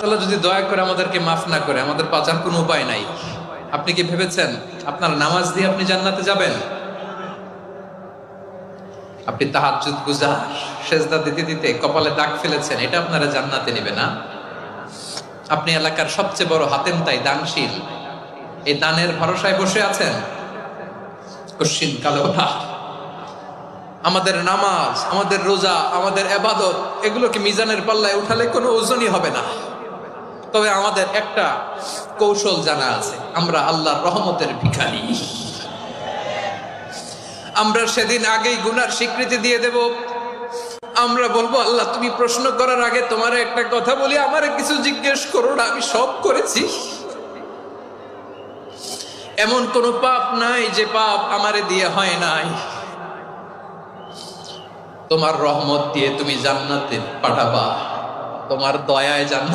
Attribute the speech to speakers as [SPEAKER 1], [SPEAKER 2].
[SPEAKER 1] তাআলা যদি দয়া করে আমাদেরকে মাফ না করে, আমাদের বাঁচার কোনো উপায় নাই। আপনি কি ভেবেছেন আপনার নামাজ দিয়ে আপনি জান্নাতে যাবেন? আপনি তাহাজ্জুদ গুজার, সেজদা দিতে দিতে কপালে দাগ ফেলেছেন, এটা আপনারা জান্নাতে নেবে না? আপনি এলাকার সবচেয়ে বড় হাতেম তাই দানশীল, এই দানের ভরসায় বসে আছেন, কশিন কালো না। আমাদের নামাজ, আমাদের রোজা, আমাদের ইবাদত, এগুলোকে মিজানের পাল্লায় উঠালে কোনো ওজনই হবে না। তবে আমাদের একটা কৌশল জানা আছে, আমরা আল্লাহর রহমতের ভিখারি। আমরা সেদিন আগেই গুনার স্বীকৃতি দিয়ে দেব। আমরা বলবো, আল্লাহ তুমি প্রশ্ন করার আগে তোমার একটা কথা বলি, আমারে কিছু জিজ্ঞেস করো না, আমি সব করেছি। এমন কোন পাপ নাই যে পাপ আমারে দিয়ে হয় নাই। তোমার রহমত দিয়ে তুমি জান্নাতে পাঠাবা, তোমার দয়ায় জান্নাত